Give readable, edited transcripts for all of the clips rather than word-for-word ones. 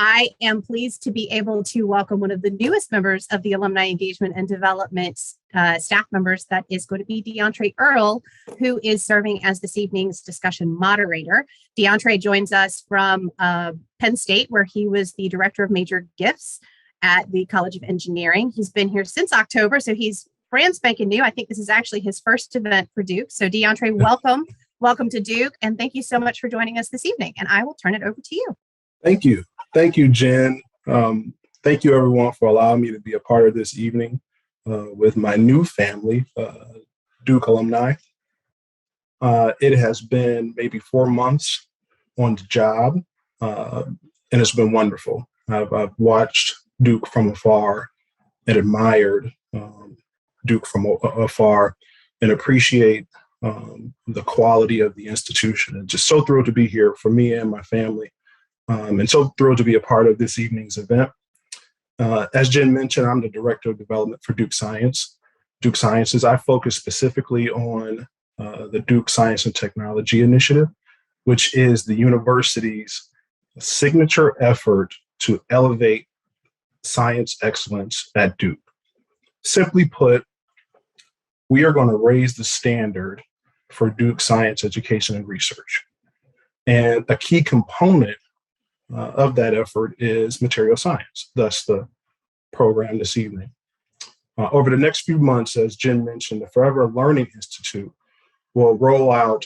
I am pleased to be able to welcome one of the newest members of the Alumni Engagement and Development staff members. That is going to be Diontre Earl, who is serving as this evening's discussion moderator. Diontre joins us from Penn State, where he was the director of major gifts at the College of Engineering. He's been here since October, so he's brand spanking new. I think this is actually his first event for Duke. So Diontre, welcome. Welcome to Duke, and thank you so much for joining us this evening. And I will turn it over to you. Thank you. Thank you, Jen. Thank you, everyone, for allowing me to be a part of this evening with my new family, Duke alumni. It has been maybe 4 months on the job, and it's been wonderful. I've watched Duke from afar and admired Duke from afar and appreciate the quality of the institution. And just so thrilled to be here for me and my family. And so thrilled to be a part of this evening's event. As Jen mentioned, I'm the Director of Development for Duke Science. Duke Sciences, I focus specifically on the Duke Science and Technology Initiative, which is the university's signature effort to elevate science excellence at Duke. Simply put, we are going to raise the standard for Duke science education and research. And a key component of that effort is material science, thus the program this evening. Over the next few months, as Jen mentioned, the Forever Learning Institute will roll out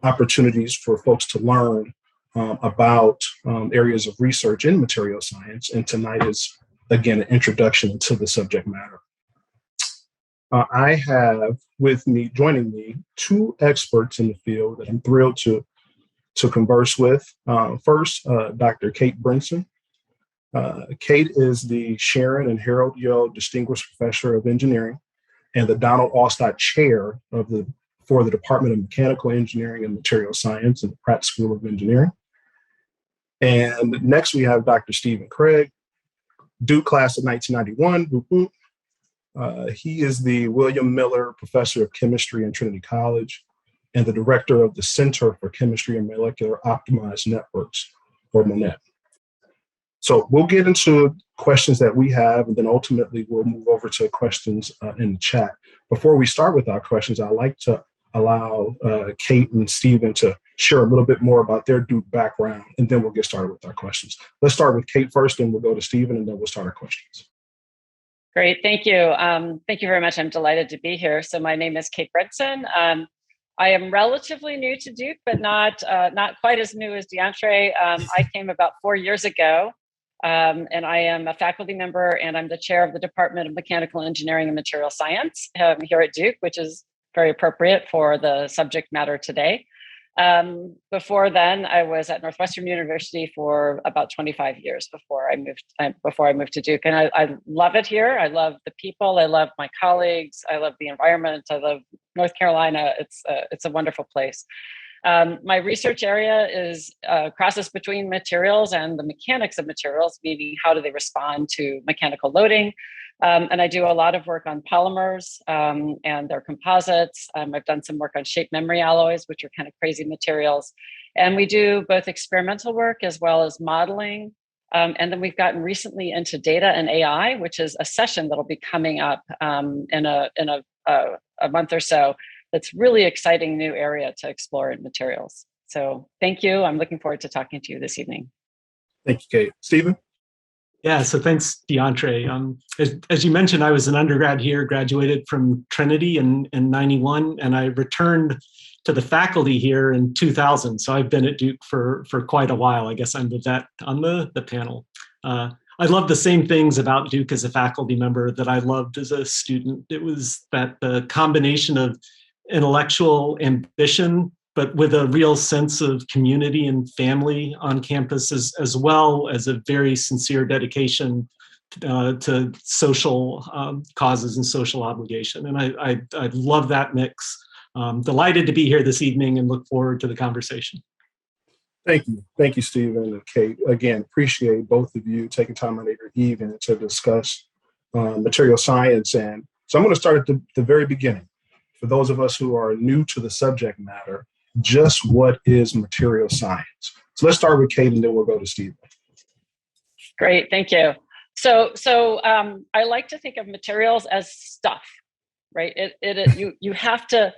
opportunities for folks to learn about areas of research in material science. And tonight is, again, an introduction into the subject matter. I have with me, joining me, two experts in the field that I'm thrilled to converse with. First, Dr. Cate Brinson. Cate is the Sharon and Harold Yo Distinguished Professor of Engineering and the Donald Alstadt Chair for the Department of Mechanical Engineering and Material Science in the Pratt School of Engineering. And next we have Dr. Stephen Craig, Duke class of 1991. He is the William Miller Professor of Chemistry in Trinity College and the director of the Center for Chemistry and Molecular Optimized Networks, or MONET. So we'll get into questions that we have, and then ultimately we'll move over to questions in the chat. Before we start with our questions, I'd like to allow Cate and Stephen to share a little bit more about their Duke background, and then we'll get started with our questions. Let's start with Cate first, and we'll go to Stephen, and then we'll start our questions. Great, thank you. Thank you very much. I'm delighted to be here. So my name is Cate Brinson. I am relatively new to Duke, but not quite as new as Diontre. I came about 4 years ago, and I am a faculty member, and I'm the chair of the Department of Mechanical Engineering and Material Science here at Duke, which is very appropriate for the subject matter today. Before then, I was at Northwestern University for about 25 years before I moved to Duke, and I love it here. I love the people. I love my colleagues. I love the environment. I love North Carolina. It's a wonderful place. My research area is crosses between materials and the mechanics of materials, meaning how do they respond to mechanical loading. And I do a lot of work on polymers and their composites. I've done some work on shape memory alloys, which are kind of crazy materials. And we do both experimental work as well as modeling. And then we've gotten recently into data and AI, which is a session that'll be coming up in a month or so. That's really exciting new area to explore in materials. So thank you. I'm looking forward to talking to you this evening. Thank you, Cate. Stephen? Yeah, so thanks, Diontre. As you mentioned, I was an undergrad here, graduated from Trinity in 91, and I returned to the faculty here in 2000. So I've been at Duke for quite a while. I guess I'm the vet on the panel. I love the same things about Duke as a faculty member that I loved as a student. It was that the combination of intellectual ambition, but with a real sense of community and family on campus, as well as a very sincere dedication to social causes and social obligation. And I love that mix. Delighted to be here this evening and look forward to the conversation. Thank you. Thank you, Stephen and Cate. Again, appreciate both of you taking time out of your evening to discuss material science. And so I'm going to start at the very beginning. For those of us who are new to the subject matter, just what is material science? So let's start with Cate and then we'll go to Stephen. Great, thank you. So I like to think of materials as stuff, right? You have to,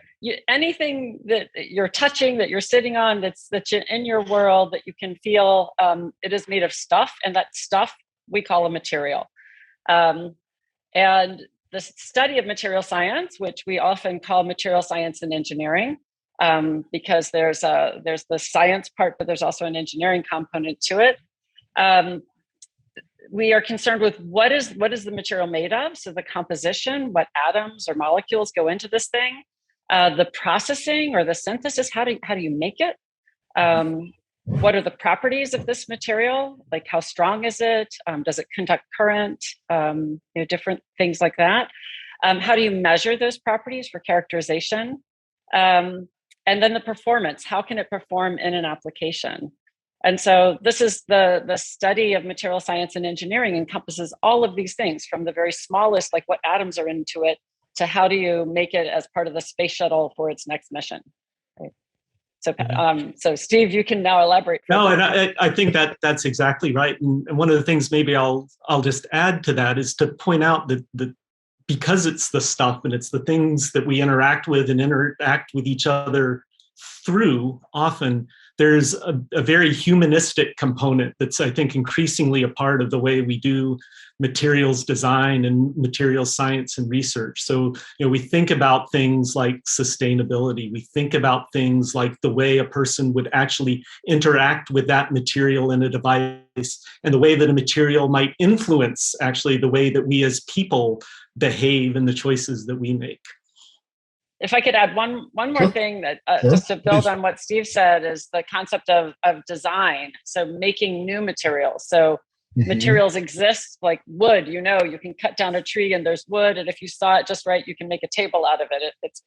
anything that you're touching, that you're sitting on, that's in your world, that you can feel, it is made of stuff, and that stuff we call a material. And the study of material science, which we often call material science and engineering, because there's the science part, but there's also an engineering component to it. We are concerned with what is the material made of, so the composition, what atoms or molecules go into this thing, the processing or the synthesis, how do you make it? What are the properties of this material? Like, how strong is it? Does it conduct current? Different things like that. How do you measure those properties for characterization? And then the performance, how can it perform in an application? And so this is the study of material science and engineering encompasses all of these things, from the very smallest, like what atoms are into it, to how do you make it as part of the space shuttle for its next mission. Right? So Steve, you can now elaborate. No, and I think that's exactly right. And one of the things maybe I'll just add to that is to point out that because it's the stuff and it's the things that we interact with and interact with each other through, often there's a very humanistic component that's, I think, increasingly a part of the way we do materials design and materials science and research. So, we think about things like sustainability. We think about things like the way a person would actually interact with that material in a device, and the way that a material might influence actually the way that we as people behave and the choices that we make. If I could add one more thing, that just to build on what Steve said, is the concept of design. So making new materials. So materials exist, like wood. You can cut down a tree and there's wood, and if you saw it just right, you can make a table out of it. It's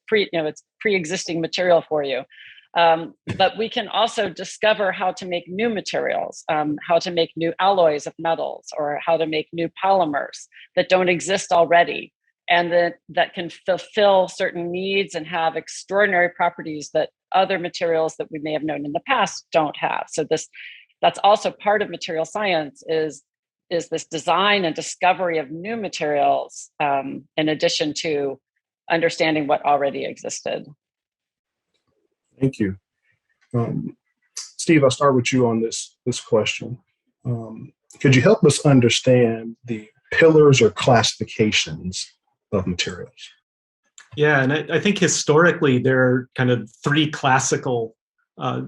pre-existing material for you. But we can also discover how to make new materials, how to make new alloys of metals, or how to make new polymers that don't exist already, and that can fulfill certain needs and have extraordinary properties that other materials that we may have known in the past don't have. So that's also part of material science, is this design and discovery of new materials, in addition to understanding what already existed. Thank you. Steve, I'll start with you on this question. Could you help us understand the pillars or classifications of materials? Yeah, and I think historically there are kind of three classical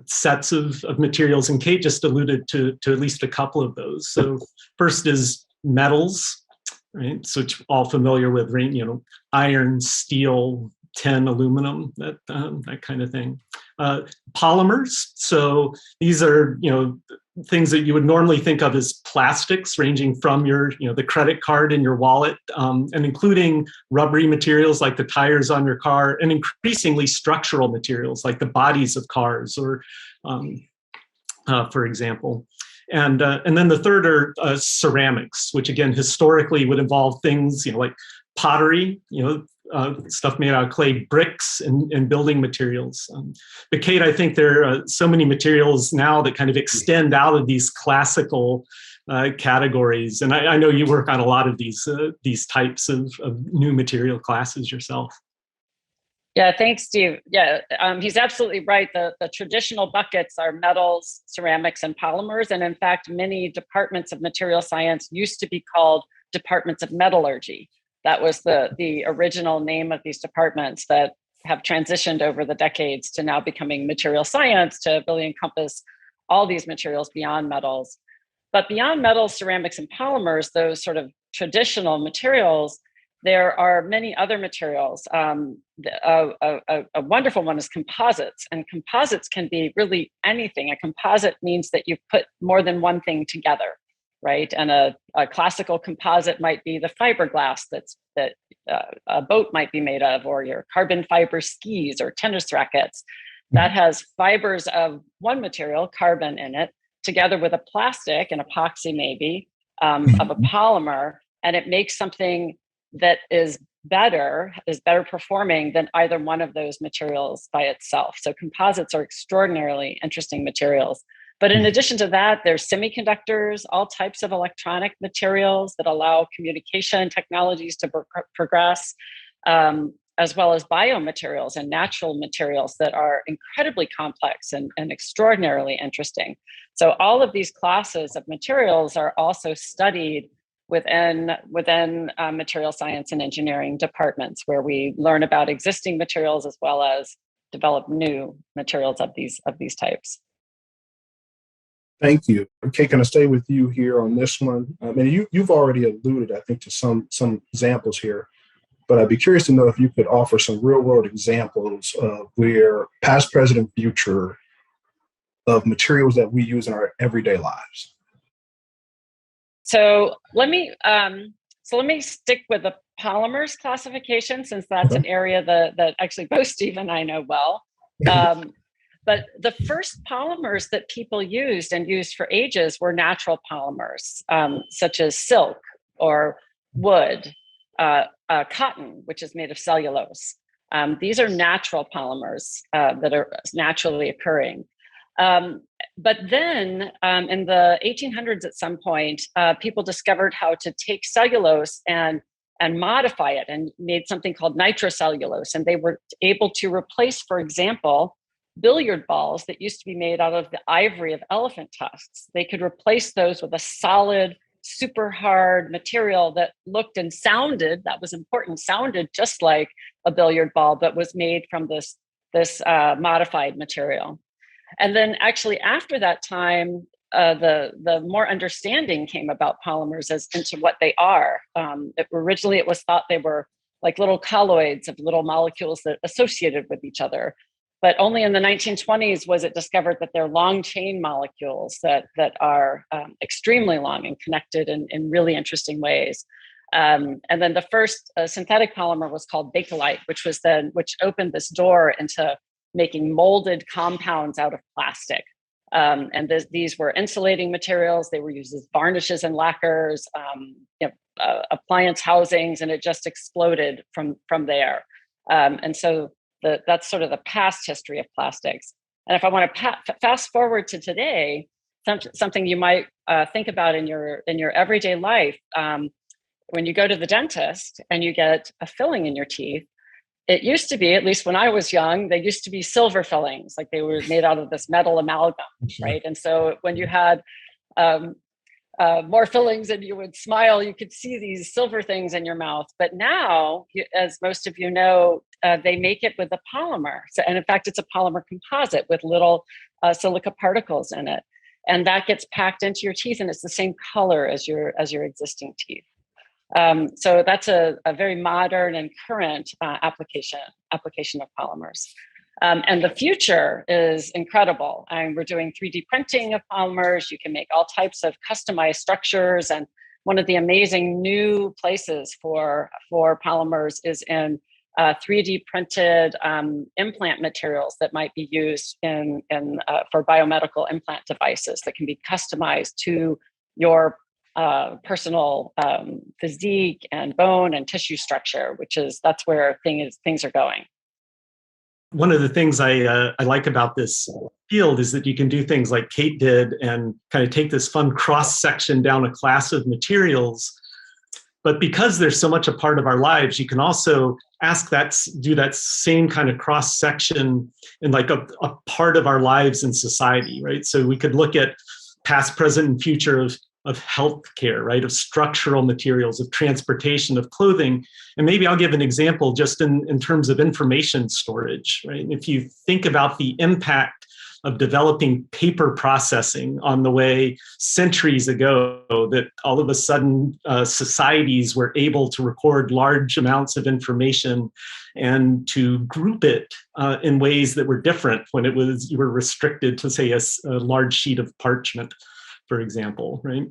sets of materials, and Cate just alluded to at least a couple of those. So first is metals, right? So it's all familiar with, right? Iron, steel, tin, aluminum, that kind of thing. Polymers. So these are, things that you would normally think of as plastics, ranging from your, the credit card in your wallet, and including rubbery materials like the tires on your car, and increasingly structural materials like the bodies of cars, or, for example. And then the third are ceramics, which again historically would involve things, like pottery, stuff made out of clay, bricks, and building materials. But Cate, I think there are so many materials now that kind of extend out of these classical categories. And I know you work on a lot of these types of new material classes yourself. Yeah, thanks, Steve. Yeah, he's absolutely right. The traditional buckets are metals, ceramics, and polymers. And in fact, many departments of material science used to be called departments of metallurgy. That was the original name of these departments that have transitioned over the decades to now becoming material science, to really encompass all these materials beyond metals. But beyond metals, ceramics, and polymers, those sort of traditional materials, there are many other materials. A wonderful one is composites, and composites can be really anything. A composite means that you put more than one thing together, right? And a classical composite might be the fiberglass that a boat might be made of, or your carbon fiber skis or tennis rackets. That has fibers of one material, carbon, in it, together with a plastic, an epoxy maybe, of a polymer, and it makes something that is better performing than either one of those materials by itself. So composites are extraordinarily interesting materials. But in addition to that, there's semiconductors, all types of electronic materials that allow communication technologies to progress, as well as biomaterials and natural materials that are incredibly complex and extraordinarily interesting. So all of these classes of materials are also studied within material science and engineering departments, where we learn about existing materials as well as develop new materials of these types. Thank you. Okay, can I stay with you here on this one? I mean, you've already alluded, I think, to some examples here, but I'd be curious to know if you could offer some real-world examples of where past, present, and future of materials that we use in our everyday lives. So let me stick with the polymers classification, since that's an area that actually both Steve and I know well. But the first polymers that people used for ages were natural polymers, such as silk or wood, cotton, which is made of cellulose. These are natural polymers that are naturally occurring. But then in the 1800s, at some point, people discovered how to take cellulose and modify it, and made something called nitrocellulose. And they were able to replace, for example, billiard balls that used to be made out of the ivory of elephant tusks. They could replace those with a solid, super hard material that looked and sounded, that was important, sounded just like a billiard ball, but was made from this modified material. And then actually after that time, the more understanding came about polymers as into what they are. Originally it was thought they were like little colloids of little molecules that associated with each other. But only in the 1920s was it discovered that they're long chain molecules that are extremely long and connected in really interesting ways. And then the first synthetic polymer was called Bakelite, which opened this door into making molded compounds out of plastic. And these were insulating materials. They were used as varnishes and lacquers, appliance housings, and it just exploded from there. And so that's sort of the past history of plastics. And if I want to fast forward to today, something you might think about in your everyday life, when you go to the dentist and you get a filling in your teeth, it used to be, at least when I was young, they used to be silver fillings, like they were made out of this metal amalgam, right? And so when you had more fillings and you would smile, you could see these silver things in your mouth. But now, as most of you know, they make it with a polymer. And in fact, it's a polymer composite with little silica particles in it. And that gets packed into your teeth, and it's the same color as your existing teeth. So that's a very modern and current application of polymers. And the future is incredible. We're doing 3D printing of polymers. You can make all types of customized structures. And one of the amazing new places for polymers is in 3D printed implant materials that might be used for biomedical implant devices that can be customized to your personal physique and bone and tissue structure, that's where things are going. One of the things I like about this field is that you can do things like Cate did and kind of take this fun cross section down a class of materials. But because there's so much a part of our lives, you can also do that same kind of cross section in like a part of our lives in society, right? So we could look at past, present, and future of healthcare, right? Of structural materials, of transportation, of clothing. And maybe I'll give an example just in terms of information storage, right? If you think about the impact of developing paper processing on the way centuries ago that all of a sudden societies were able to record large amounts of information and to group it in ways that were different when you were restricted to, say, a large sheet of parchment, for example, right?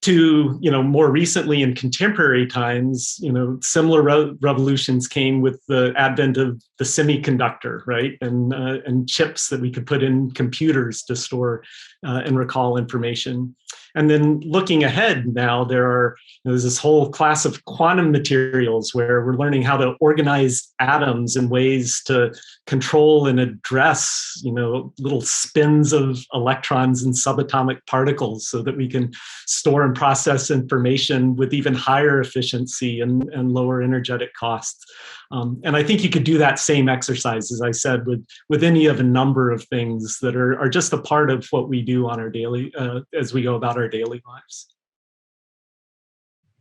To more recently in contemporary times, similar revolutions came with the advent of the semiconductor, right, and chips that we could put in computers to store and recall information. And then looking ahead now, there's this whole class of quantum materials where we're learning how to organize atoms in ways to control and address, little spins of electrons and subatomic particles so that we can store and process information with even higher efficiency and lower energetic costs. And I think you could do that same exercise, as I said, with any of a number of things that are just a part of what we do on our daily, as we go about our daily lives.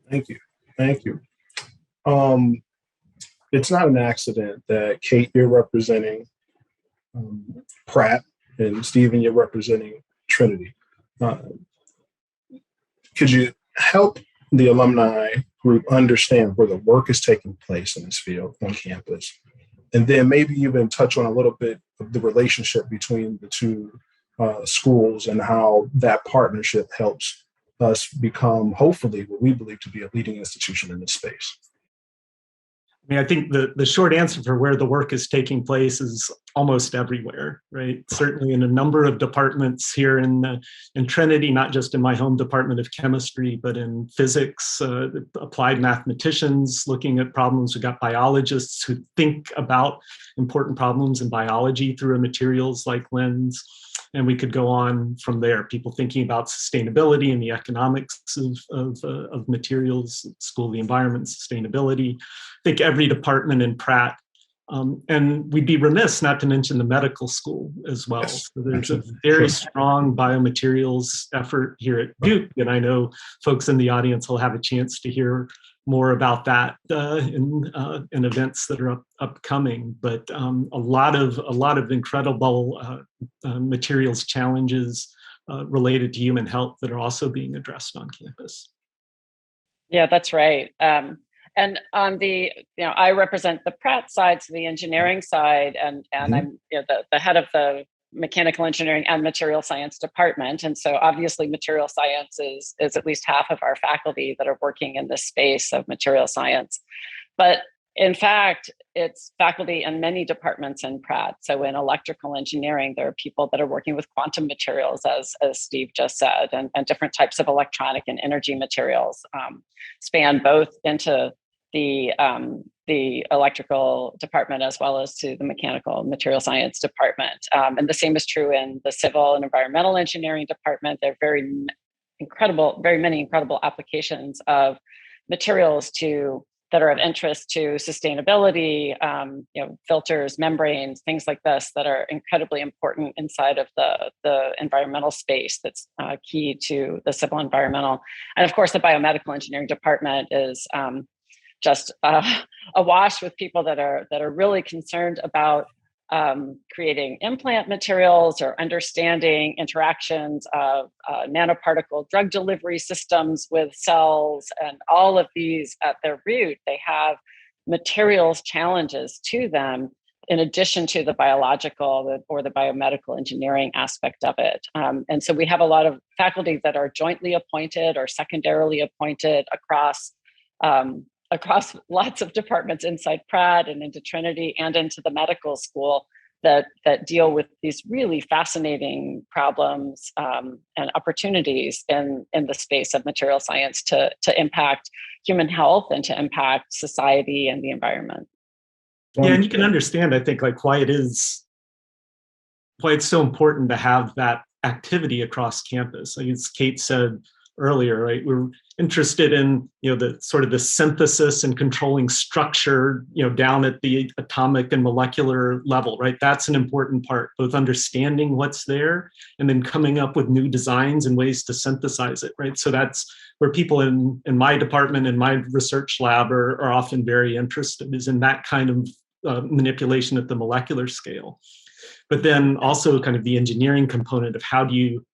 Thank you. It's not an accident that Cate, you're representing Pratt, and Stephen, you're representing Trinity. Could you help the alumni group understand where the work is taking place in this field on campus? And then maybe even touch on a little bit of the relationship between the two schools and how that partnership helps us become, hopefully, what we believe to be a leading institution in this space. I think the short answer for where the work is taking place is almost everywhere, right? Certainly in a number of departments here in Trinity, not just in my home department of chemistry, but in physics, applied mathematicians looking at problems. We've got biologists who think about important problems in biology through a materials like lens. And we could go on from there. People thinking about sustainability and the economics of materials, School of the Environment, sustainability. I think every department in Pratt, and we'd be remiss not to mention the medical school as well. Yes, so there's a very strong biomaterials effort here at Duke, and I know folks in the audience will have a chance to hear more about that in events that are upcoming. But a lot of incredible materials challenges related to human health that are also being addressed on campus. Yeah, that's right. And on the, I represent the Pratt side, so the engineering side, and I'm the head of the mechanical engineering and material science department. And so obviously material science is at least half of our faculty that are working in this space of material science. But in fact, it's faculty in many departments in Pratt. So in electrical engineering, there are people that are working with quantum materials, as Steve just said, and different types of electronic and energy materials span both into the electrical department as well as to the mechanical material science department. And the same is true in the civil and environmental engineering department. There are very many incredible applications of materials that are of interest to sustainability, filters, membranes, things like this that are incredibly important inside of the environmental space that's key to the civil environmental. And of course, the biomedical engineering department is just awash with people that are really concerned about creating implant materials or understanding interactions of nanoparticle drug delivery systems with cells, and all of these at their root, they have materials challenges to them in addition to the biological or the biomedical engineering aspect of it. And so we have a lot of faculty that are jointly appointed or secondarily appointed across lots of departments inside Pratt and into Trinity and into the medical school that deal with these really fascinating problems and opportunities in the space of material science to impact human health and to impact society and the environment. Yeah, and you can understand, I think, like why it's so important to have that activity across campus. Like as Cate said earlier, right? We're interested in, the sort of the synthesis and controlling structure, down at the atomic and molecular level, right? That's an important part, both understanding what's there and then coming up with new designs and ways to synthesize it, right? So that's where people in my department, in my research lab are often very interested, is in that kind of manipulation at the molecular scale. But then also kind of the engineering component of how do you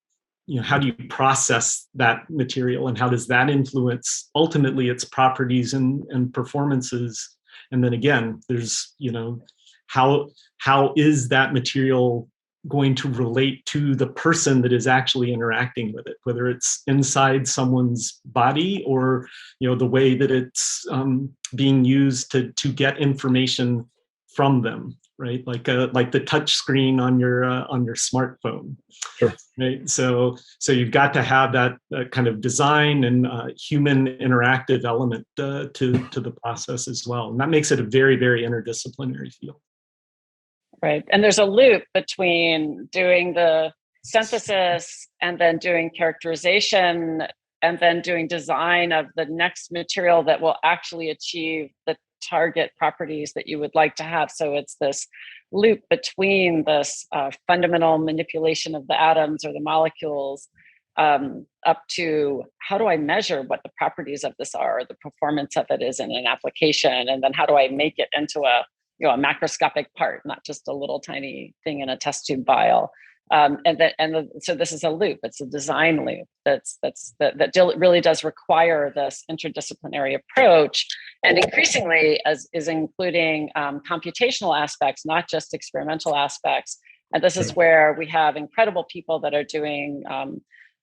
process that material and how does that influence ultimately its properties and performances? And then again, there's, how is that material going to relate to the person that is actually interacting with it, whether it's inside someone's body or, the way that it's being used to get information from them, right? Like the touch screen on your smartphone. Sure. Right. So you've got to have that kind of design and human interactive element to the process as well, and that makes it a very, very interdisciplinary field. Right, and there's a loop between doing the synthesis and then doing characterization and then doing design of the next material that will actually achieve the target properties that you would like to have. So it's this loop between this fundamental manipulation of the atoms or the molecules up to how do I measure what the properties of this are, or the performance of it is in an application, and then how do I make it into a macroscopic part, not just a little tiny thing in a test tube vial. So this is a loop. It's a design loop that really does require this interdisciplinary approach, and increasingly is including computational aspects, not just experimental aspects. And this is where we have incredible people that are doing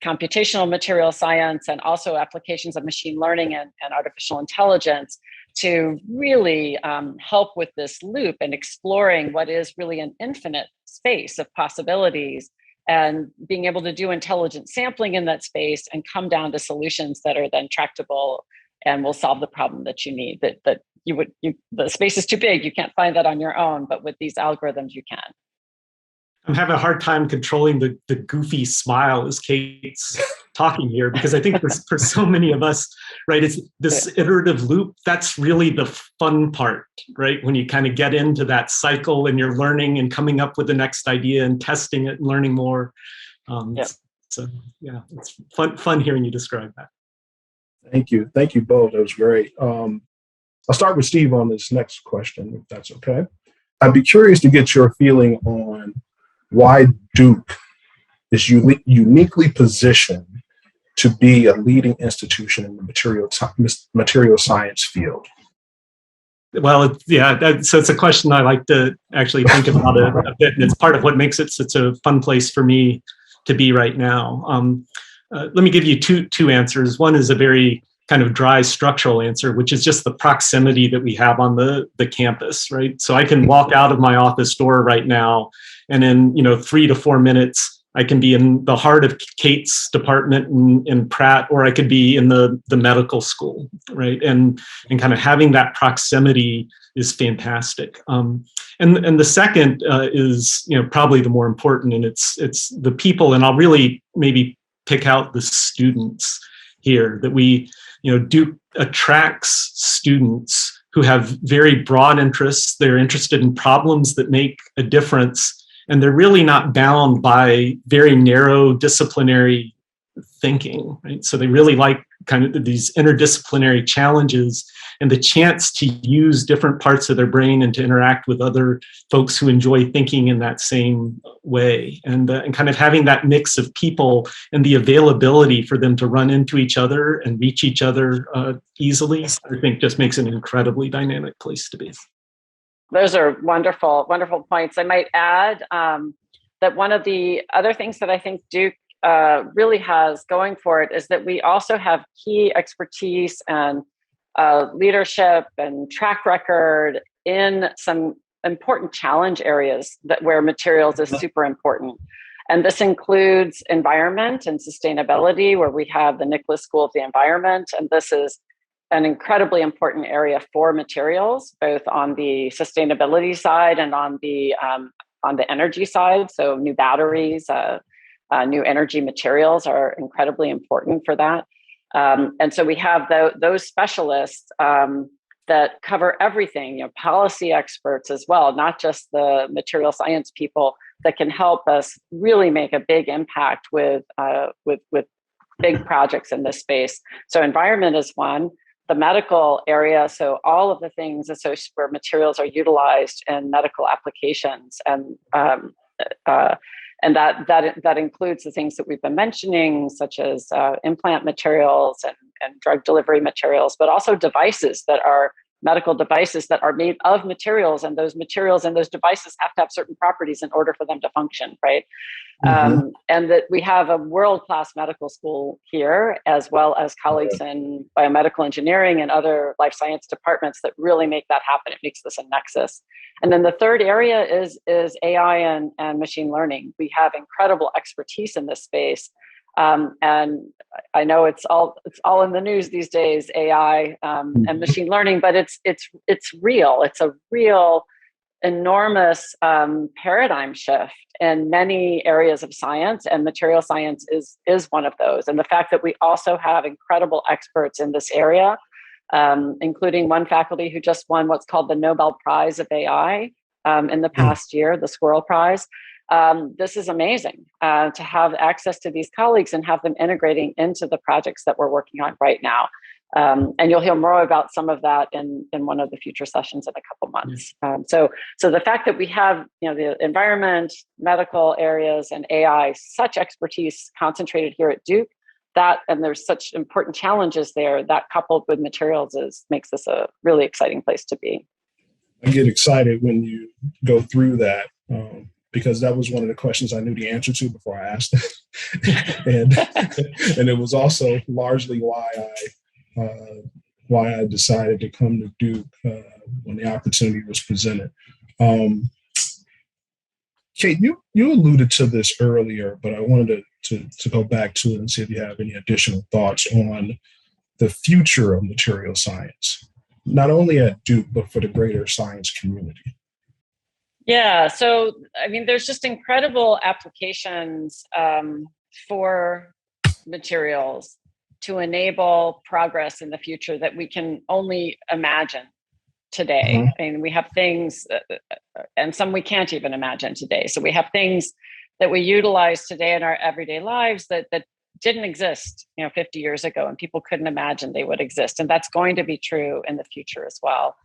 computational material science and also applications of machine learning and artificial intelligence to really help with this loop and exploring what is really an infinite space of possibilities, and being able to do intelligent sampling in that space and come down to solutions that are then tractable and will solve the problem that you need. That the space is too big, you can't find that on your own, but with these algorithms you can. I'm having a hard time controlling the goofy smile as Kate's talking here, because I think for so many of us, right, it's this iterative loop. That's really the fun part, right? When you kind of get into that cycle and you're learning and coming up with the next idea and testing it and learning more. So yeah, it's fun hearing you describe that. Thank you both. That was great. I'll start with Steve on this next question, if that's okay. I'd be curious to get your feeling on why Duke is uniquely positioned to be a leading institution in the material science field. Well, so it's a question I like to actually think about a bit, and it's part of what makes it such a fun place for me to be right now. Let me give you two answers. One is a very kind of dry structural answer, which is just the proximity that we have on the campus, right? So I can walk out of my office door right now, and in 3 to 4 minutes, I can be in the heart of Kate's department in Pratt, or I could be in the medical school, right? And kind of having that proximity is fantastic. And the second is probably the more important, and it's the people. And I'll really maybe pick out the students here, that we Duke attracts students who have very broad interests. They're interested in problems that make a difference, and they're really not bound by very narrow disciplinary thinking, right? So they really like kind of these interdisciplinary challenges and the chance to use different parts of their brain and to interact with other folks who enjoy thinking in that same way, and kind of having that mix of people and the availability for them to run into each other and reach each other easily, I think just makes it an incredibly dynamic place to be. Those are wonderful, wonderful points. I might add that one of the other things that I think Duke really has going for it is that we also have key expertise and leadership and track record in some important challenge areas where materials is super important. And this includes environment and sustainability, where we have the Nicholas School of the Environment. And this is an incredibly important area for materials, both on the sustainability side and on the energy side. So new batteries, new energy materials are incredibly important for that. And so we have those specialists that cover everything, policy experts as well, not just the material science people, that can help us really make a big impact with big projects in this space. So environment is one. The medical area, so all of the things associated where materials are utilized in medical applications, and that includes the things that we've been mentioning, such as implant materials and drug delivery materials, but also devices that are medical devices that are made of materials, and those materials and those devices have to have certain properties in order for them to function, right? And that we have a world-class medical school here, as well as colleagues in biomedical engineering and other life science departments that really make that happen. It makes this a nexus. And then the third area is AI and machine learning. We have incredible expertise in this space. And I know it's all in the news these days, AI and machine learning, but it's real. It's a real enormous paradigm shift in many areas of science, and material science is one of those. And the fact that we also have incredible experts in this area, including one faculty who just won what's called the Nobel Prize of AI in the past year, the Squirrel Prize. This is amazing to have access to these colleagues and have them integrating into the projects that we're working on right now. And you'll hear more about some of that in one of the future sessions in a couple months. So the fact that we have, the environment, medical areas, and AI, such expertise concentrated here at Duke, and there's such important challenges there, that coupled with materials makes this a really exciting place to be. I get excited when you go through that. Because that was one of the questions I knew the answer to before I asked it. and it was also largely why I decided to come to Duke when the opportunity was presented. Cate, you alluded to this earlier, but I wanted to go back to it and see if you have any additional thoughts on the future of material science, not only at Duke, but for the greater science community. Yeah, so there's just incredible applications for materials to enable progress in the future that we can only imagine today. We have things, and some we can't even imagine today. So we have things that we utilize today in our everyday lives that didn't exist, 50 years ago, and people couldn't imagine they would exist. And that's going to be true in the future as well.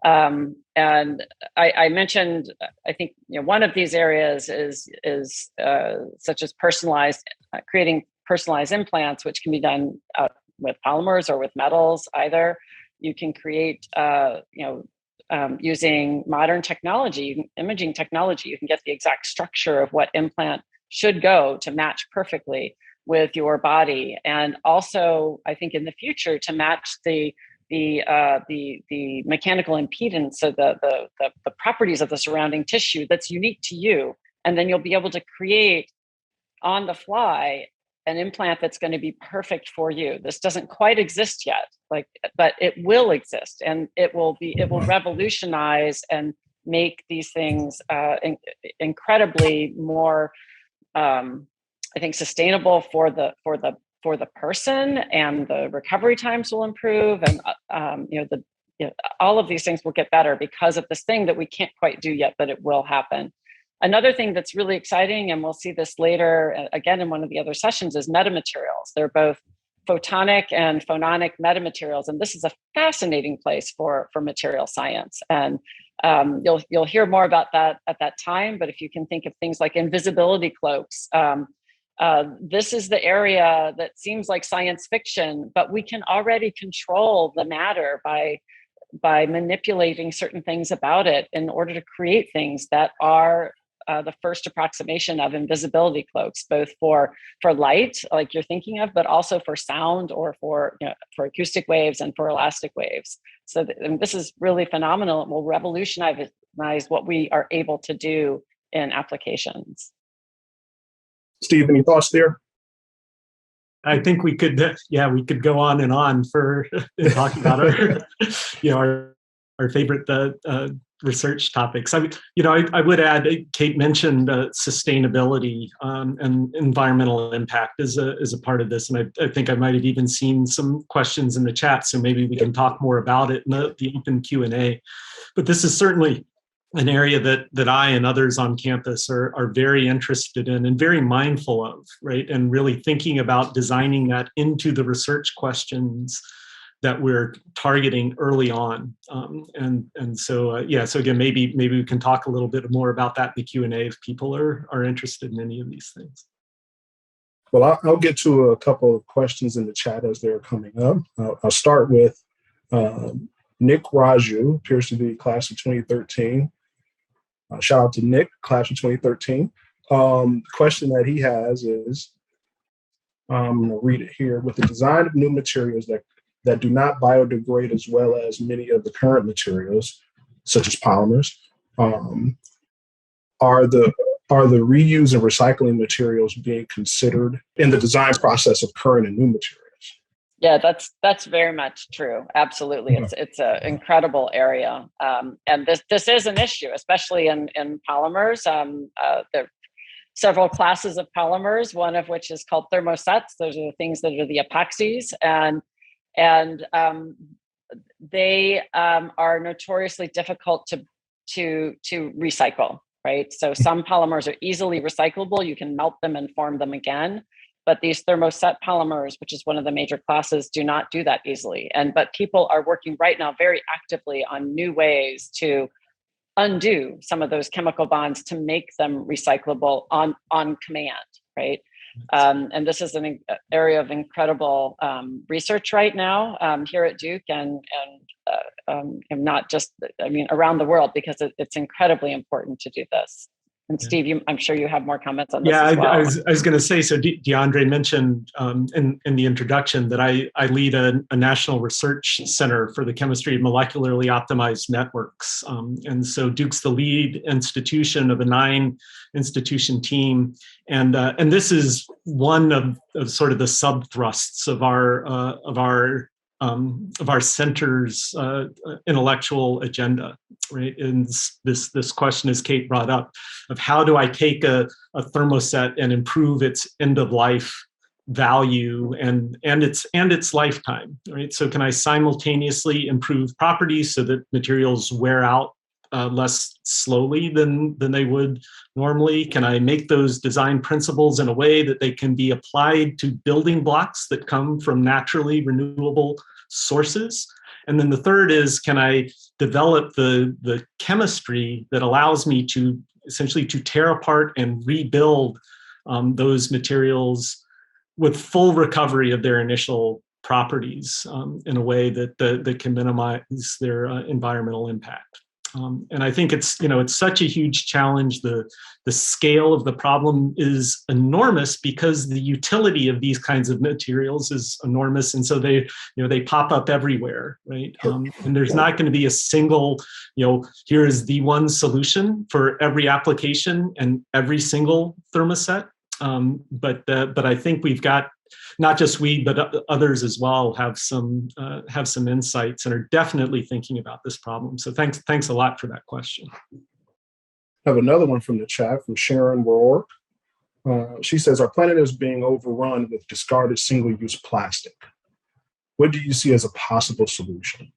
And I mentioned, I think, one of these areas is such as creating personalized implants, which can be done with polymers or with metals. Either you can create, using modern technology, imaging technology, you can get the exact structure of what implant should go to match perfectly with your body, and also I think in the future to match the mechanical impedance, so the properties of the surrounding tissue that's unique to you. And then you'll be able to create on the fly an implant that's going to be perfect for you. This doesn't quite exist yet, but it will exist, and it will revolutionize and make these things incredibly more, I think, sustainable for the person, and the recovery times will improve, and all of these things will get better because of this thing that we can't quite do yet, but it will happen. Another thing that's really exciting, and we'll see this later again in one of the other sessions, is metamaterials. They're both photonic and phononic metamaterials, and this is a fascinating place for material science. And you'll hear more about that at that time. But if you can think of things like invisibility cloaks, this is the area that seems like science fiction, but we can already control the matter by manipulating certain things about it in order to create things that are the first approximation of invisibility cloaks, both for light, like you're thinking of, but also for sound, or for acoustic waves and for elastic waves. So this is really phenomenal. It will revolutionize what we are able to do in applications. Steve, any thoughts there? I think we could go on and on for talking about our favorite research topics. I would add, Cate mentioned sustainability and environmental impact as a part of this, and I think I might have even seen some questions in the chat, so maybe we can talk more about it in the open Q&A. But this is certainly an area that I and others on campus are very interested in and very mindful of, right? And really thinking about designing that into the research questions that we're targeting early on. So again, maybe we can talk a little bit more about that in the Q&A if people are interested in any of these things. Well, I'll get to a couple of questions in the chat as they're coming up. I'll start with Nick Raju appears to be class of 2013. Shout out to Nick, class of 2013. The question that he has is, I'm going to read it here. With the design of new materials that do not biodegrade as well as many of the current materials, such as polymers, are the reuse and recycling materials being considered in the design process of current and new materials? Yeah, that's very much true. Absolutely, it's an incredible area, and this is an issue, especially in polymers. There are several classes of polymers, one of which is called thermosets. Those are the things that are the epoxies, and they are notoriously difficult to recycle. Right, so some polymers are easily recyclable. You can melt them and form them again. But these thermoset polymers, which is one of the major classes, do not do that easily. But people are working right now very actively on new ways to undo some of those chemical bonds to make them recyclable on command, right? And this is an area of incredible research right now here at Duke and not just, around the world, because it's incredibly important to do this. And Steve, I'm sure you have more comments on this as well. I was going to say, so Deandre mentioned in the introduction that I lead a national research center for the chemistry of molecularly optimized networks. And so Duke's the lead institution of a 9-institution team. And this is one of sort of the sub-thrusts of our center's intellectual agenda, right? And this question, as Cate brought up, of how do I take a thermoset and improve its end of life value and its lifetime, right? So can I simultaneously improve properties so that materials wear out less slowly than they would normally? Can I make those design principles in a way that they can be applied to building blocks that come from naturally renewable sources? And then the third is, can I develop the chemistry that allows me to essentially to tear apart and rebuild those materials with full recovery of their initial properties in a way that can minimize their environmental impact. And I think it's such a huge challenge. The scale of the problem is enormous because the utility of these kinds of materials is enormous, and so they pop up everywhere, right? And there's not going to be a single, here is the one solution for every application and every single thermoset. But I think we've got, not just we, but others as well have some insights and are definitely thinking about this problem. So thanks a lot for that question. I have another one from the chat from Sharon. She says, our planet is being overrun with discarded single-use plastic. What do you see as a possible solution?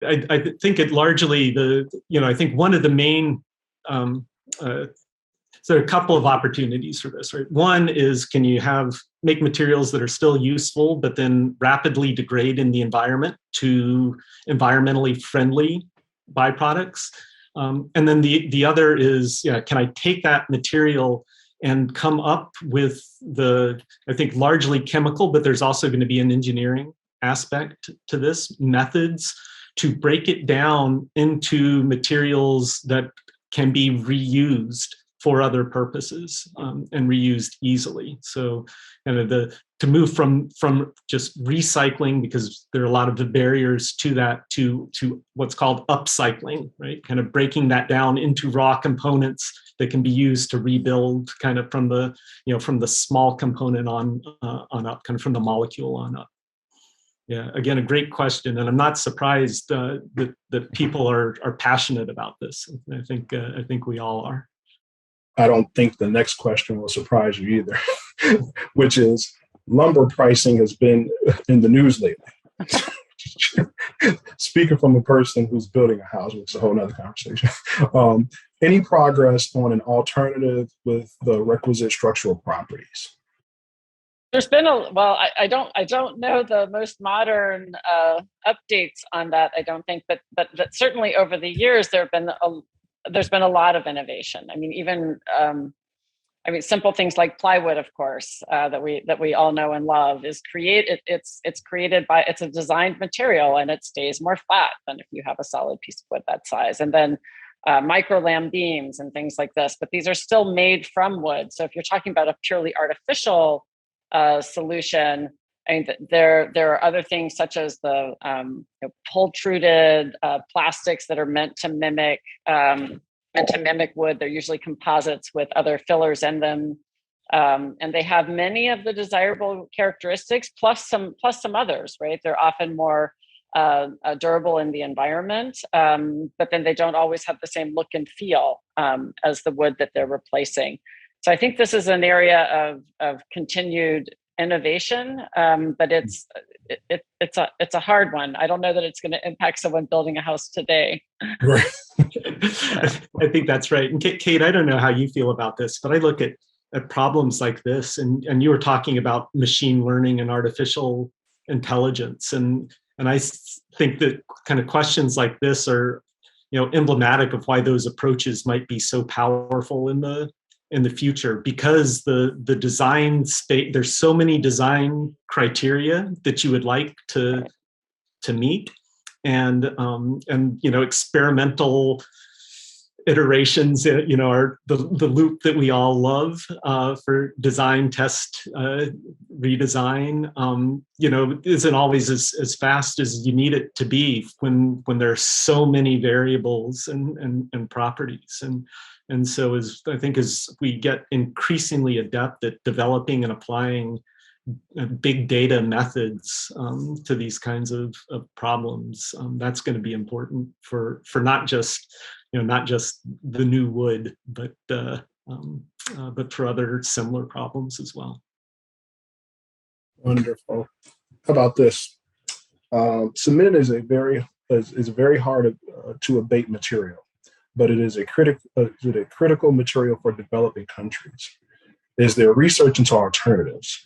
I think it largely, I think one of the main, so there are a couple of opportunities for this, right? One is, can you make materials that are still useful, but then rapidly degrade in the environment to environmentally friendly byproducts? And then the other is, can I take that material and come up with I think largely chemical, but there's also going to be an engineering aspect to this, methods to break it down into materials that can be reused for other purposes and reused easily. So to move from just recycling, because there are a lot of the barriers to that, to what's called upcycling, right? Kind of breaking that down into raw components that can be used to rebuild kind of from the small component on up, kind of from the molecule on up. Yeah, again, a great question, and I'm not surprised that people are passionate about this. I think we all are. I don't think the next question will surprise you either, which is lumber pricing has been in the news lately. Speaking from a person who's building a house, which is a whole nother conversation. Any progress on an alternative with the requisite structural properties? There's been I don't know the most modern updates on that, I don't think, but certainly over the years there's been a lot of innovation. I mean, even I mean, simple things like plywood, of course, that we all know and love is it's created by, it's a designed material, and it stays more flat than if you have a solid piece of wood that size. And then micro lam beams and things like this, but these are still made from wood. So if you're talking about a purely artificial solution, I mean, there are other things such as the pultruded plastics that are meant to mimic wood. They're usually composites with other fillers in them, and they have many of the desirable characteristics plus some others. Right? They're often more durable in the environment, but then they don't always have the same look and feel as the wood that they're replacing. So I think this is an area of continued innovation, but it's a hard one. I don't know that it's going to impact someone building a house today. Right. I think that's right. And Cate, I don't know how you feel about this, but I look at problems like this, and you were talking about machine learning and artificial intelligence, and I think that kind of questions like this are, emblematic of why those approaches might be so powerful in the future, because the design space, there's so many design criteria that you would like to meet, and experimental iterations, are the loop that we all love for design, test, redesign, isn't always as fast as you need it to be when there are so many variables and properties. And so as we get increasingly adept at developing and applying big data methods to these kinds of problems, that's going to be important for not just the new wood, but for other similar problems as well. Wonderful. How about this? Cement is a very hard to abate material, but it is a critical material for developing countries. Is there research into alternatives?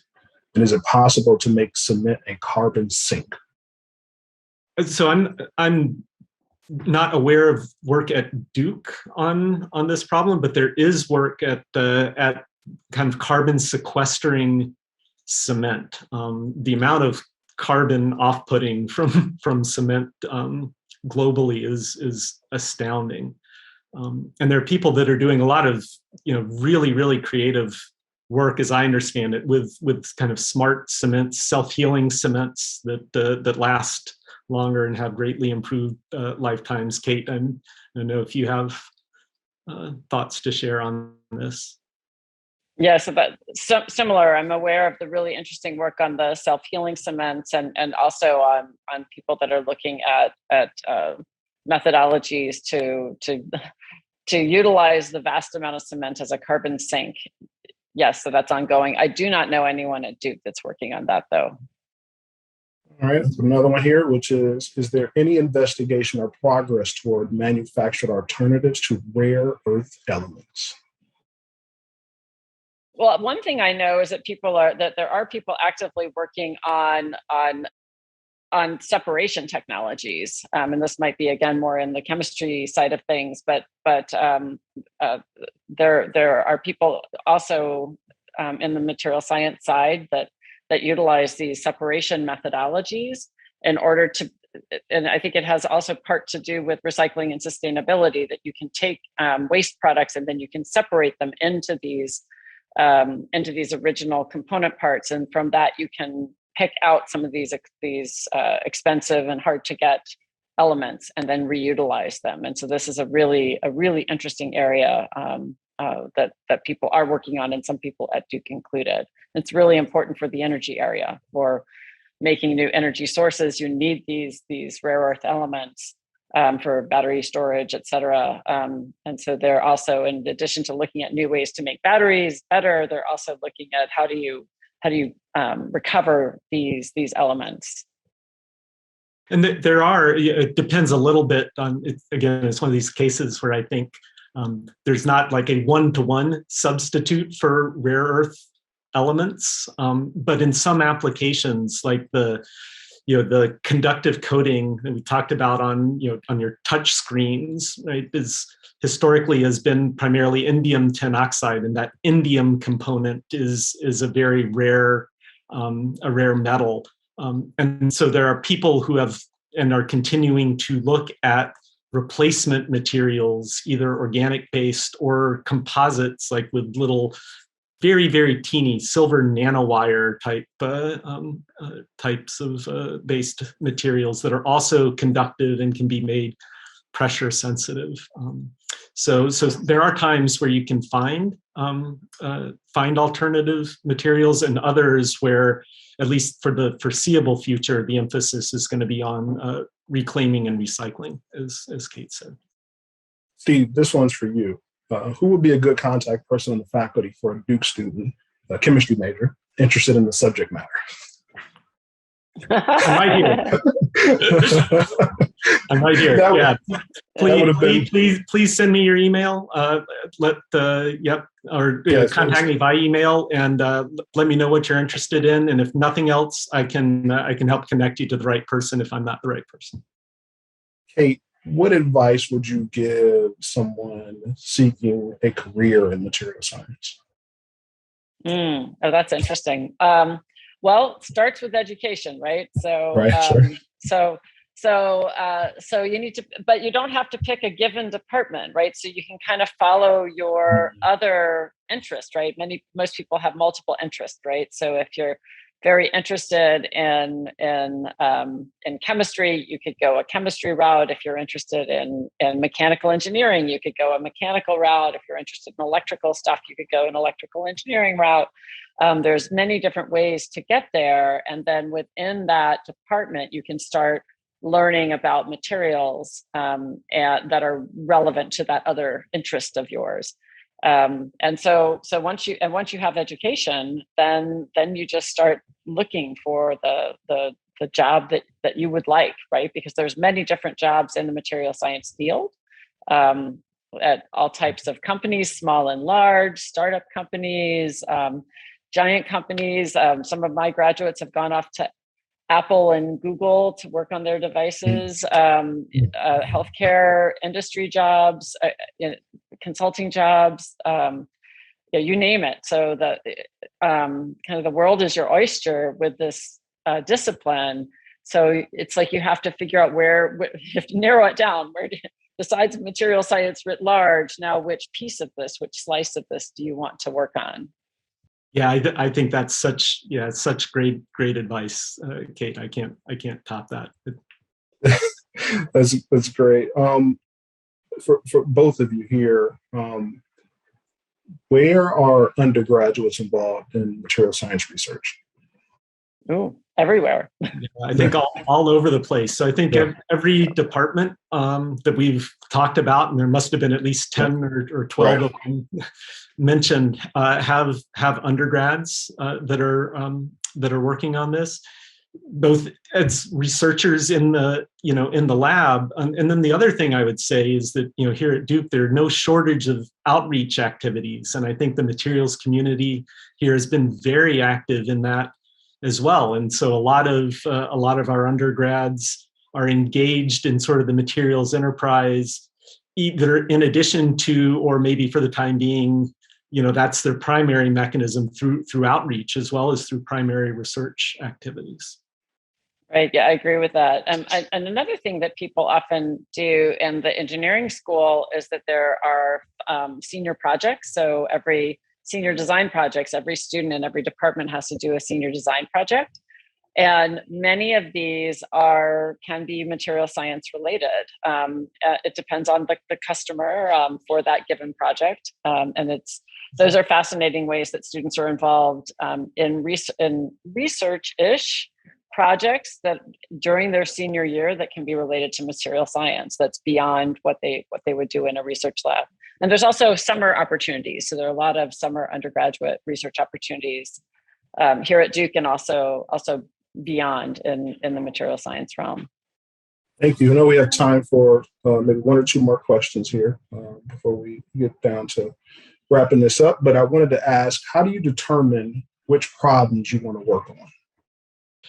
And is it possible to make cement a carbon sink? So I'm not aware of work at Duke on this problem, but there is work at kind of carbon sequestering cement. The amount of carbon off-putting from cement globally is astounding. And there are people that are doing a lot of really, really creative work, as I understand it, with kind of smart cements, self-healing cements that last longer and have greatly improved lifetimes. Cate, I don't know if you have thoughts to share on this. Yes, but similar. I'm aware of the really interesting work on the self-healing cements, and also on people that are looking at methodologies to utilize the vast amount of cement as a carbon sink. Yes, so that's ongoing. I do not know anyone at Duke that's working on that, though. All right, so another one here, which is there any investigation or progress toward manufactured alternatives to rare earth elements? Well, one thing I know is that there are people actively working on separation technologies, and this might be again more in the chemistry side of things, but there are people also in the material science side that utilize these separation methodologies in order to, and I think it has also part to do with recycling and sustainability, that you can take waste products and then you can separate them into these original component parts, and from that you can pick out some of these expensive and hard to get elements and then reutilize them. And so this is a really interesting area that people are working on, and some people at Duke included. It's really important for the energy area. For making new energy sources, you need these rare earth elements for battery storage, et cetera. And so they're also, in addition to looking at new ways to make batteries better, they're also looking at how do you recover these elements. And it depends a little bit on, again, it's one of these cases where I think there's not like a one-to-one substitute for rare earth elements, but in some applications, like the the conductive coating that we talked about on your touch screens, right, is historically has been primarily indium tin oxide, and that indium component is a very rare metal. And so there are people who have and are continuing to look at replacement materials, either organic based or composites, like with little very, very teeny silver nanowire types of based materials that are also conductive and can be made pressure sensitive. So there are times where you can find alternative materials, and others where, at least for the foreseeable future, the emphasis is going to be on reclaiming and recycling, as Cate said. Steve, this one's for you. Who would be a good contact person on the faculty for a Duke student, a chemistry major, interested in the subject matter? I'm right here. Yeah. Please send me your email. Contact me by email and let me know what you're interested in. And if nothing else, I can help connect you to the right person if I'm not the right person. Cate, what advice would you give someone seeking a career in material science? Oh, that's interesting. Well, it starts with education, right? So, sure. So you need to, but you don't have to pick a given department, right? So you can kind of follow your other interest, right? Most people have multiple interests, right? So if you're very interested in chemistry, you could go a chemistry route. If you're interested in mechanical engineering, you could go a mechanical route. If you're interested in electrical stuff, you could go an electrical engineering route. There's many different ways to get there. And then within that department, you can start learning about materials that are relevant to that other interest of yours. And so once you have education, then you just start looking for the job that you would like, right? Because there's many different jobs in the material science field, at all types of companies, small and large, startup companies, giant companies. Some of my graduates have gone off to Apple and Google to work on their devices, healthcare industry jobs, consulting jobs, you name it. So the kind of the world is your oyster with this discipline. So it's like you have to figure out you have to narrow it down. Besides material science writ large, now which piece of this, which slice of this do you want to work on? Yeah, I think that's such great advice, Cate. I can't top that. That's great. For both of you here, where are undergraduates involved in material science research? Oh, everywhere. Yeah, I think all over the place. So I think every department that we've talked about, and there must have been at least 10 or 12 of them mentioned, have undergrads that are working on this, both as researchers in the lab. And then the other thing I would say is that here at Duke, there are no shortage of outreach activities, and I think the materials community here has been very active in that as well. And so a lot of our undergrads are engaged in sort of the materials enterprise, either in addition to, or maybe for the time being, that's their primary mechanism through outreach, as well as through primary research activities. Right. Yeah, I agree with that. And another thing that people often do in the engineering school is that there are senior projects. So every senior design projects, every student in every department has to do a senior design project. And many of these can be material science related. It depends on the customer for that given project. And those are fascinating ways that students are involved in research-ish projects that during their senior year that can be related to material science. That's beyond what they would do in a research lab. And there's also summer opportunities. So there are a lot of summer undergraduate research opportunities here at Duke, and also beyond in the material science realm. Thank you. I know we have time for maybe one or two more questions here before we get down to wrapping this up. But I wanted to ask, how do you determine which problems you want to work on?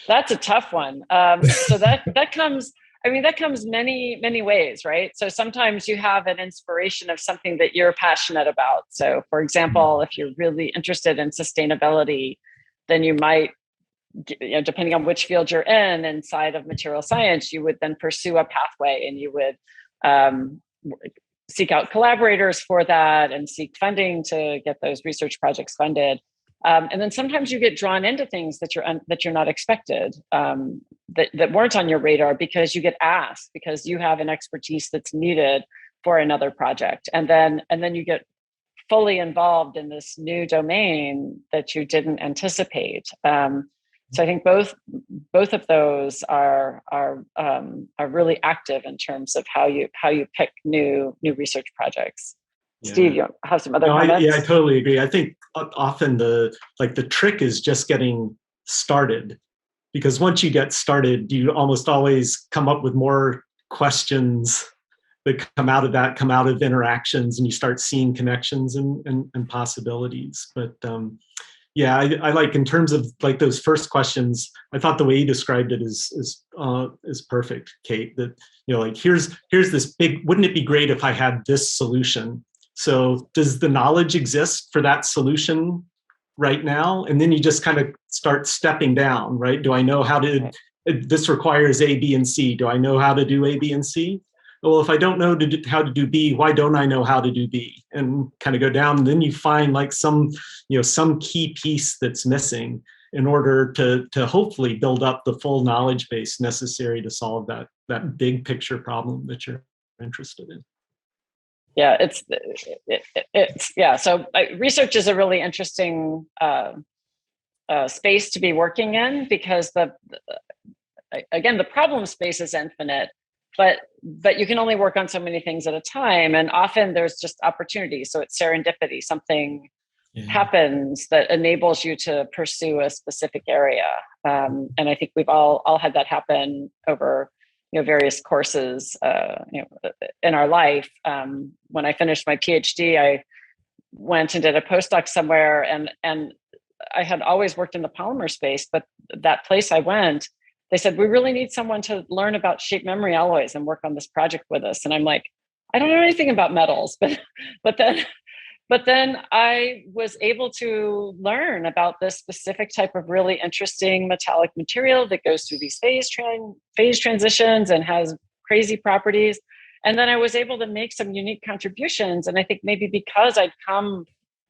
That's a tough one. So that comes, I mean, that comes many ways, right? So sometimes you have an inspiration of something that you're passionate about. So for example, if you're really interested in sustainability, then you might, depending on which field you're in inside of material science, you would then pursue a pathway and you would seek out collaborators for that and seek funding to get those research projects funded. And then sometimes you get drawn into things that you're not expected, that weren't on your radar, because you get asked, because you have an expertise that's needed for another project, and then you get fully involved in this new domain that you didn't anticipate. So I think both of those are really active in terms of how you pick new research projects. Yeah. Steve, you have some other comments? I totally agree. I think often the trick is just getting started, because once you get started, you almost always come up with more questions that come out of interactions, and you start seeing connections and possibilities. But I like, in terms of like those first questions, I thought the way you described it is perfect, Cate. That, like, here's this big, wouldn't it be great if I had this solution? So does the knowledge exist for that solution right now? And then you just kind of start stepping down, right? Do I know how to, this requires A, B, and C. Do I know how to do A, B, and C? Well, if I don't know how to do B, why don't I know how to do B? And kind of go down, and then you find like some key piece that's missing in order to hopefully build up the full knowledge base necessary to solve that big picture problem that you're interested in. Yeah, So research is a really interesting space to be working in, because the problem space is infinite, but you can only work on so many things at a time, and often there's just opportunity. So it's serendipity. Something happens that enables you to pursue a specific area, and I think we've all had that happen over various courses, in our life. When I finished my PhD, I went and did a postdoc somewhere, and I had always worked in the polymer space, but that place I went, they said, we really need someone to learn about shape memory alloys and work on this project with us. And I'm like, I don't know anything about metals, but then I was able to learn about this specific type of really interesting metallic material that goes through these phase transitions and has crazy properties. And then I was able to make some unique contributions. And I think maybe because I'd come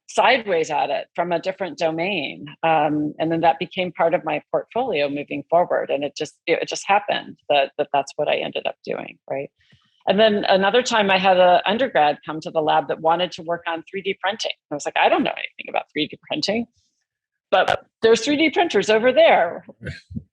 sideways at it from a different domain, and then that became part of my portfolio moving forward. And it just happened that's what I ended up doing, right? And then another time I had an undergrad come to the lab that wanted to work on 3D printing. I was like, I don't know anything about 3D printing, but there's 3D printers over there.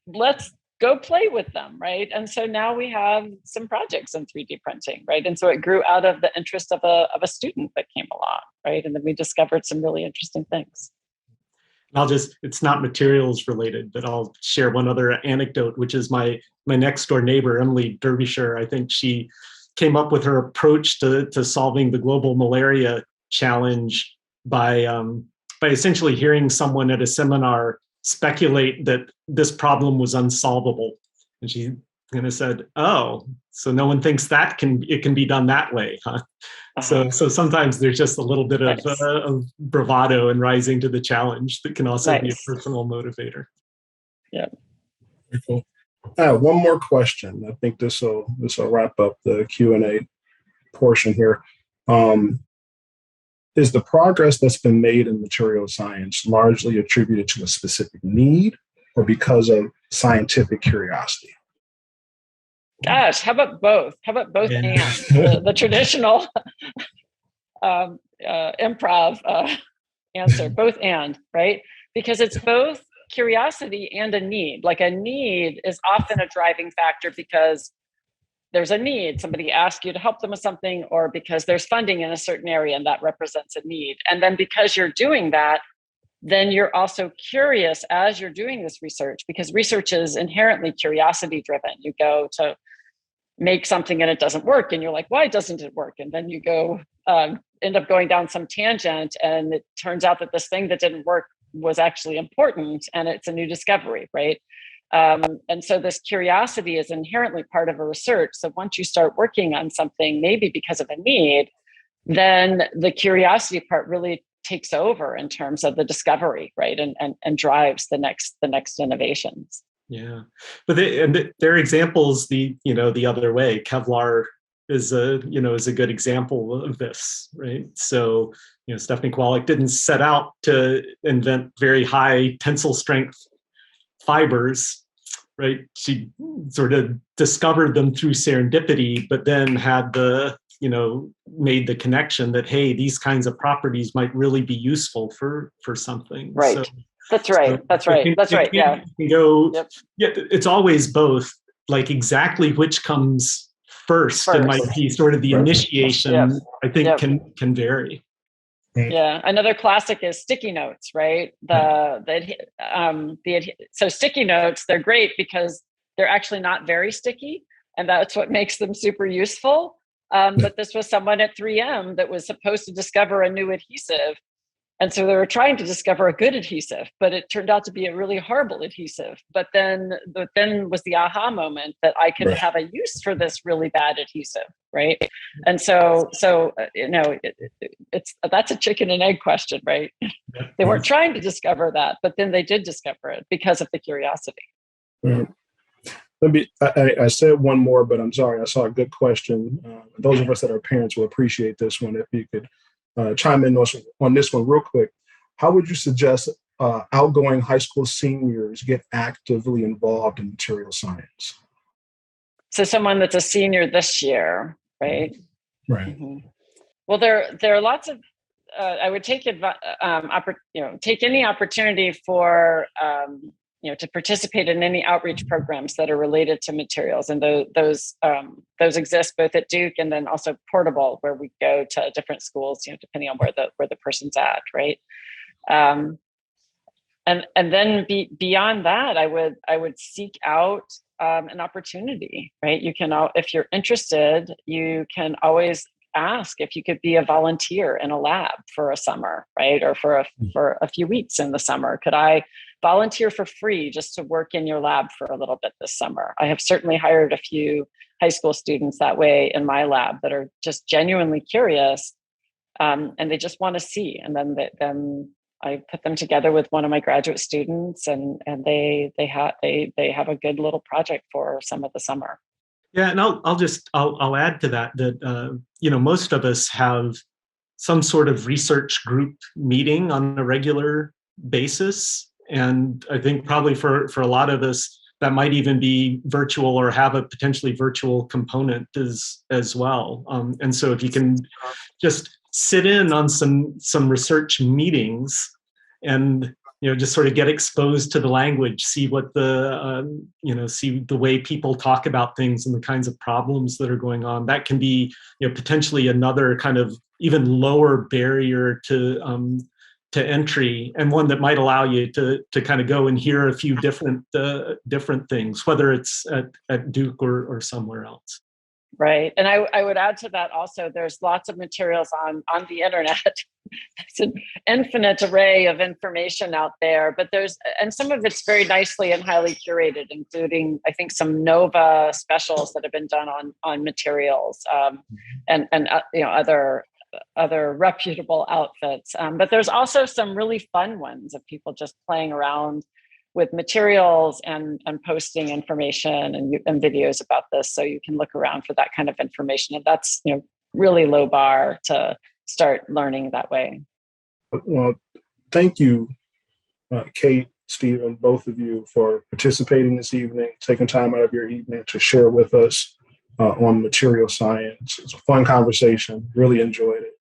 Let's go play with them, right? And so now we have some projects in 3D printing, right? And so it grew out of the interest of a student that came along, right? And then we discovered some really interesting things. It's not materials related, but I'll share one other anecdote, which is my next door neighbor, Emily Derbyshire. I think she came up with her approach to solving the global malaria challenge by essentially hearing someone at a seminar speculate that this problem was unsolvable. And she kind of said, oh, so no one thinks it can be done that way, huh? So sometimes there's just a little bit of bravado and rising to the challenge that can also be a personal motivator. Yeah. Very cool. I have one more question. I think this will wrap up the Q&A portion here. Is the progress that's been made in material science largely attributed to a specific need or because of scientific curiosity? Gosh, how about both? How about both and? The traditional improv answer, both and, right? Because it's both curiosity and a need. Like, a need is often a driving factor because there's a need. Somebody asks you to help them with something, or because there's funding in a certain area and that represents a need. And then because you're doing that, then you're also curious as you're doing this research, because research is inherently curiosity driven. You go to make something and it doesn't work, and you're like, why doesn't it work? And then you go end up going down some tangent, and it turns out that this thing that didn't work was actually important, and it's a new discovery, right? And so this curiosity is inherently part of a research. So once you start working on something, maybe because of a need, then the curiosity part really takes over in terms of the discovery, right? And drives the next innovations. Yeah, but there are examples the other way. Kevlar is a good example of this, right? So Stephanie Kwolek didn't set out to invent very high tensile strength fibers, right? She sort of discovered them through serendipity, but then had made the connection that, hey, these kinds of properties might really be useful for something. Right. So, That's right. Yeah. You can go. Yep. Yeah. It's always both. Like exactly which comes first. It might be sort of the initiation. Yep. I think can vary. Yeah. Another classic is sticky notes, right? So sticky notes, they're great because they're actually not very sticky, and that's what makes them super useful. But this was someone at 3M that was supposed to discover a new adhesive. And so they were trying to discover a good adhesive, but it turned out to be a really horrible adhesive. But then was the aha moment that I could have a use for this really bad adhesive, right? And so that's a chicken and egg question, right? They weren't trying to discover that, but then they did discover it because of the curiosity. I said one more, but I'm sorry. I saw a good question. Those of us that are parents will appreciate this one. If you could chime in on this one real quick. How would you suggest outgoing high school seniors get actively involved in material science? So someone that's a senior this year, right? Right. Mm-hmm. Well, there are lots of. I would take take any opportunity for to participate in any outreach programs that are related to materials, and those exist both at Duke and then also portable, where we go to different schools, depending on where the person's at, right? And then beyond that, I would seek out an opportunity, right? You can, if you're interested, you can always ask if you could be a volunteer in a lab for a summer, right? Or for a few weeks in the summer. Could I volunteer for free just to work in your lab for a little bit this summer? I have certainly hired a few high school students that way in my lab that are just genuinely curious, and they just want to see. And then I put them together with one of my graduate students, and they have a good little project for some of the summer. Yeah, and I'll add to that most of us have some sort of research group meeting on a regular basis. And I think probably for a lot of us, that might even be virtual or have a potentially virtual component as well. And so if you can just sit in on some research meetings and just sort of get exposed to the language, see what see the way people talk about things and the kinds of problems that are going on, that can be potentially another kind of even lower barrier to entry, and one that might allow you to kind of go and hear a few different things, whether it's at Duke or somewhere else. Right. And I would add to that also, there's lots of materials on the internet. It's an infinite array of information out there, but and some of it's very nicely and highly curated, including, I think, some NOVA specials that have been done on materials, and other reputable outfits. But there's also some really fun ones of people just playing around with materials and posting information and videos about this. So you can look around for that kind of information. And that's, really low bar to start learning that way. Well, thank you, Cate, Stephen, both of you, for participating this evening, taking time out of your evening to share with us on material science. It's a fun conversation. Really enjoyed it.